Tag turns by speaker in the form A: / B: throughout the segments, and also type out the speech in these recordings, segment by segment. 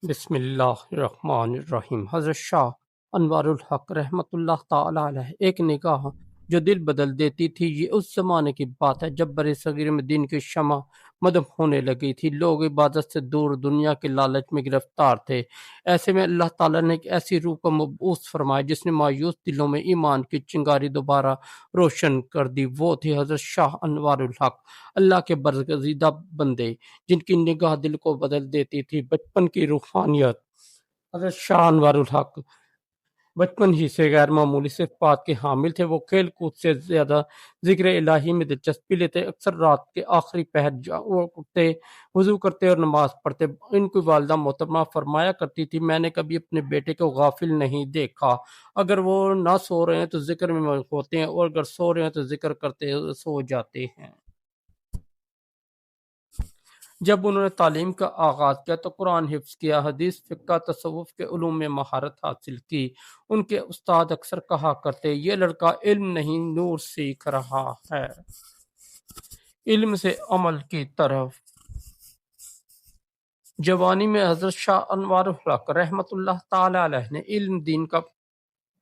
A: بسم اللہ الرحمن الرحیم۔ حضرت شاہ انوار الحق رحمۃ اللہ تعالی علیہ ایک نگاہ جو دل بدل دیتی تھی۔ یہ اس زمانے کی بات ہے جب بر صغیر میں دین کی شمع مدم ہونے لگی تھی، لوگ عبادت سے دور دنیا کے لالچ میں گرفتار تھے۔ ایسے میں اللہ تعالیٰ نے ایک ایسی روح کو مبعوث فرمایا جس نے مایوس دلوں میں ایمان کی چنگاری دوبارہ روشن کر دی۔ وہ تھی حضرت شاہ انوار الحق، اللہ کے برگزیدہ بندے جن کی نگاہ دل کو بدل دیتی تھی۔ بچپن کی روحانیت۔ حضرت شاہ انوار الحق بچپن ہی سے غیر معمولی صفات کے حامل تھے۔ وہ کھیل کود سے زیادہ ذکر الہی میں دلچسپی لیتے، اکثر رات کے آخری پہر اٹھتے، وضو کرتے اور نماز پڑھتے۔ ان کی والدہ محترمہ فرمایا کرتی تھی، میں نے کبھی اپنے بیٹے کو غافل نہیں دیکھا۔ اگر وہ نہ سو رہے ہیں تو ذکر میں مشغول ہوتے ہیں، اور اگر سو رہے ہیں تو ذکر کرتے سو جاتے ہیں۔ جب انہوں نے تعلیم کا آغاز کیا تو قرآن حفظ کیا، حدیث، فقہ، تصوف کے علوم میں مہارت حاصل کی۔ ان کے استاد اکثر کہا کرتے، یہ لڑکا علم نہیں نور سیکھ رہا ہے۔ علم سے عمل کی طرف۔ جوانی میں حضرت شاہ انوار الحق رحمۃ اللہ تعالی علیہ نے علم دین کا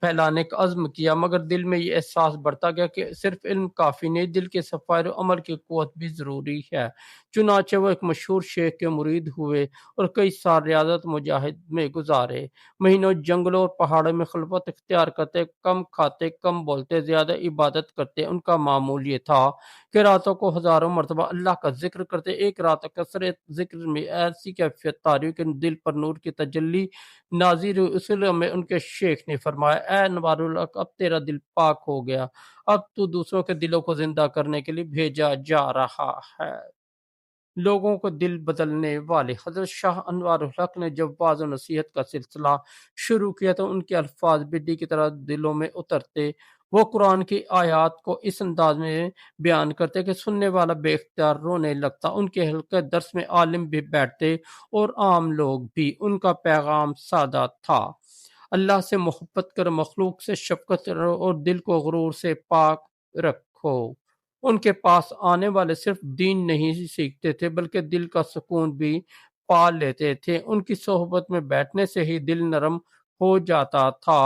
A: پھیلانے کا عزم کیا، مگر دل میں یہ احساس بڑھتا گیا کہ صرف علم کافی نہیں، دل کے صفائی و عمل کی قوت بھی ضروری ہے۔ چنانچہ وہ ایک مشہور شیخ کے مرید ہوئے اور کئی سال ریاضت مجاہد میں گزارے۔ مہینوں جنگلوں اور پہاڑوں میں خلوت اختیار کرتے، کم کھاتے، کم بولتے، زیادہ عبادت کرتے۔ ان کا معمول یہ تھا کہ راتوں کو ہزاروں مرتبہ اللہ کا ذکر کرتے۔ ایک رات کثرت ذکر میں ایسی کیفیت طاری کہ دل پر نور کی تجلی نازل ہوئی۔ اس میں ان کے شیخ نے فرمایا، اے انوار الحق، اب تیرا دل پاک ہو گیا، اب تو دوسروں کے دلوں کو زندہ کرنے کے لیے بھیجا جا رہا ہے۔ لوگوں کو دل بدلنے والے حضرت شاہ انوار الحق نے جب واعظ و نصیحت کا سلسلہ شروع کیا تو ان کے الفاظ بجلی کی طرح دلوں میں اترتے۔ وہ قرآن کی آیات کو اس انداز میں بیان کرتے کہ سننے والا بے اختیار رونے لگتا۔ ان کے حلقے درس میں عالم بھی بیٹھتے اور عام لوگ بھی۔ ان کا پیغام سادہ تھا، اللہ سے محبت کر، مخلوق سے شفقت کرو اور دل کو غرور سے پاک رکھو۔ ان کے پاس آنے والے صرف دین نہیں سیکھتے تھے بلکہ دل کا سکون بھی پا لیتے تھے۔ ان کی صحبت میں بیٹھنے سے ہی دل نرم ہو جاتا تھا۔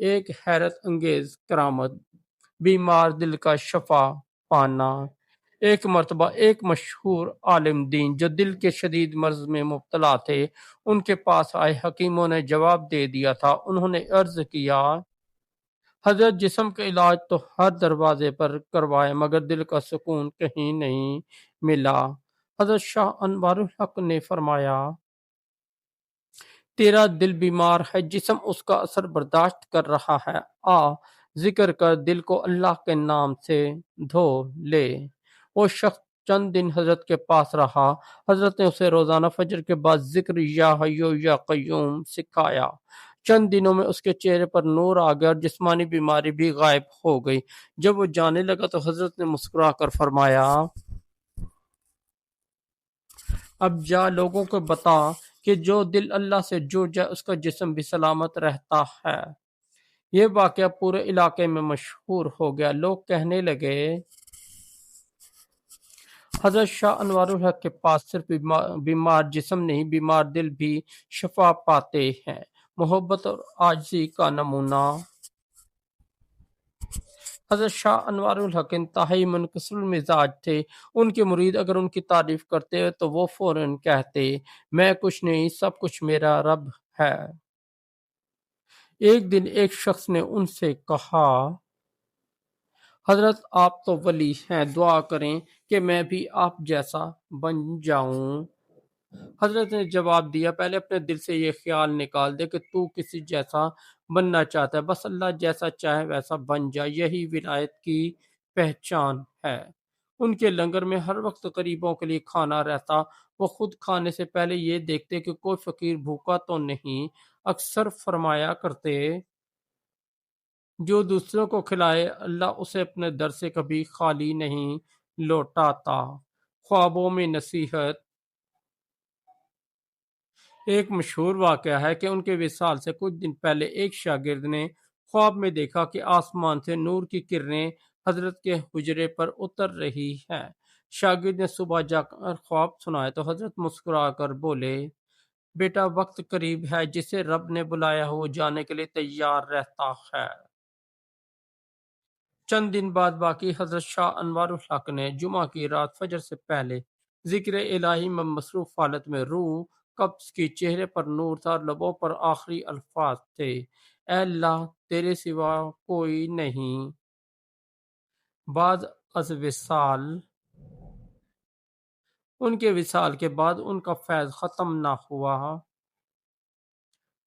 A: ایک حیرت انگیز کرامت، بیمار دل کا شفا پانا۔ ایک مرتبہ ایک مشہور عالم دین جو دل کے شدید مرض میں مبتلا تھے، ان کے پاس آئے۔ حکیموں نے جواب دے دیا تھا۔ انہوں نے عرض کیا، حضرت جسم کا علاج تو ہر دروازے پر کروائے مگر دل کا سکون کہیں نہیں ملا۔ حضرت شاہ انوار الحق نے فرمایا، تیرا دل بیمار ہے، جسم اس کا اثر برداشت کر رہا ہے، آ ذکر کر، دل کو اللہ کے نام سے دھو لے۔ وہ شخص چند دن حضرت کے پاس رہا۔ حضرت نے اسے روزانہ فجر کے بعد ذکر یا حیو یا قیوم سکھایا۔ چند دنوں میں اس کے چہرے پر نور آ گیا اور جسمانی بیماری بھی غائب ہو گئی۔ جب وہ جانے لگا تو حضرت نے مسکرا کر فرمایا، اب جا لوگوں کو بتا کہ جو دل اللہ سے جڑ جائے اس کا جسم بھی سلامت رہتا ہے۔ یہ واقعہ پورے علاقے میں مشہور ہو گیا۔ لوگ کہنے لگے، حضرت شاہ انوار الحق کے پاس صرف بیمار جسم نہیں، بیمار دل بھی شفا پاتے ہیں۔ محبت اور عاجزی کا نمونہ۔ حضرت شاہ انوار الحق انتہائی منکسر المزاج تھے۔ ان کے مرید اگر ان کی تعریف کرتے تو وہ فوراً کہتے، میں کچھ نہیں، سب کچھ میرا رب ہے۔ ایک دن ایک شخص نے ان سے کہا، حضرت آپ تو ولی ہیں، دعا کریں کہ میں بھی آپ جیسا بن جاؤں۔ حضرت نے جواب دیا، پہلے اپنے دل سے یہ خیال نکال دے کہ تو کسی جیسا بننا چاہتا ہے، بس اللہ جیسا چاہے ویسا بن جائے، یہی ولایت کی پہچان ہے۔ ان کے لنگر میں ہر وقت غریبوں کے لیے کھانا رہتا۔ وہ خود کھانے سے پہلے یہ دیکھتے کہ کوئی فقیر بھوکا تو نہیں۔ اکثر فرمایا کرتے، جو دوسروں کو کھلائے اللہ اسے اپنے در سے کبھی خالی نہیں لوٹاتا۔ خوابوں میں نصیحت۔ ایک مشہور واقعہ ہے کہ ان کے وصال سے کچھ دن پہلے ایک شاگرد نے خواب میں دیکھا کہ آسمان سے نور کی کرنیں حضرت کے حجرے پر اتر رہی ہیں۔ شاگرد نے صبح جا کر خواب سنائے تو حضرت مسکرا کر بولے، بیٹا وقت قریب ہے، جسے رب نے بلایا ہو وہ جانے کے لیے تیار رہتا ہے۔ چند دن بعد باقی حضرت شاہ انوار الحق نے جمعہ کی رات فجر سے پہلے ذکر الہی میں مصروف حالت میں روح قبض کی، چہرے پر نور تھا، لبوں پر آخری الفاظ تھے: اے اللہ، تیرے سوا کوئی نہیں۔ بعد از وصال، ان کے وصال کے بعد ان کا فیض ختم نہ ہوا۔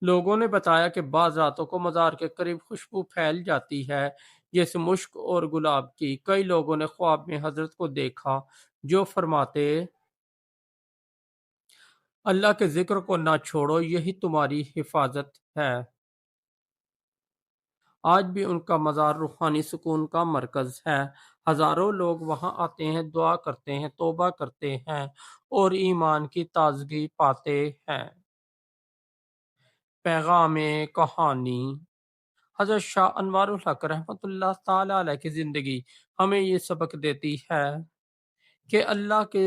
A: لوگوں نے بتایا کہ بعض راتوں کو مزار کے قریب خوشبو پھیل جاتی ہے جیسے مشک اور گلاب کی۔ کئی لوگوں نے خواب میں حضرت کو دیکھا جو فرماتے: اللہ کے ذکر کو نہ چھوڑو، یہی تمہاری حفاظت ہے۔ آج بھی ان کا مزار روحانی سکون کا مرکز ہے۔ ہزاروں لوگ وہاں آتے ہیں، دعا کرتے ہیں، توبہ کرتے ہیں اور ایمان کی تازگی پاتے ہیں۔ پیغام کہانی: حضرت شاہ انوار الحق رحمۃ اللہ تعالی علیہ کی زندگی ہمیں یہ سبق دیتی ہے کہ اللہ کے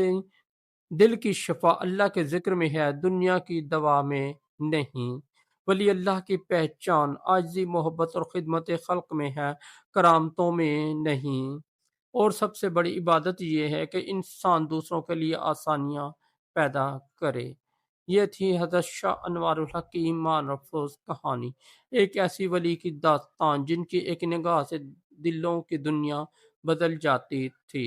A: دل کی شفا اللہ کے ذکر میں ہے، دنیا کی دوا میں نہیں۔ ولی اللہ کی پہچان عاجزی، محبت اور خدمت خلق میں ہے، کرامتوں میں نہیں۔ اور سب سے بڑی عبادت یہ ہے کہ انسان دوسروں کے لیے آسانیاں پیدا کرے۔ یہ تھی حضرت شاہ انوار الحق کی ایمان افروز کہانی، ایک ایسی ولی کی داستان جن کی ایک نگاہ سے دلوں کی دنیا بدل جاتی تھی۔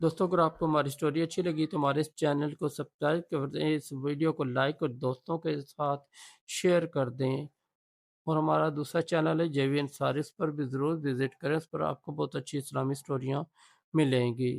A: دوستوں، اگر آپ کو ہماری سٹوری اچھی لگی تو ہمارے اس چینل کو سبسکرائب کر دیں، اس ویڈیو کو لائک اور دوستوں کے ساتھ شیئر کر دیں، اور ہمارا دوسرا چینل ہے جے وی انصاری، اس پر بھی ضرور وزٹ کریں، اس پر آپ کو بہت اچھی اسلامی سٹوریاں ملیں گی۔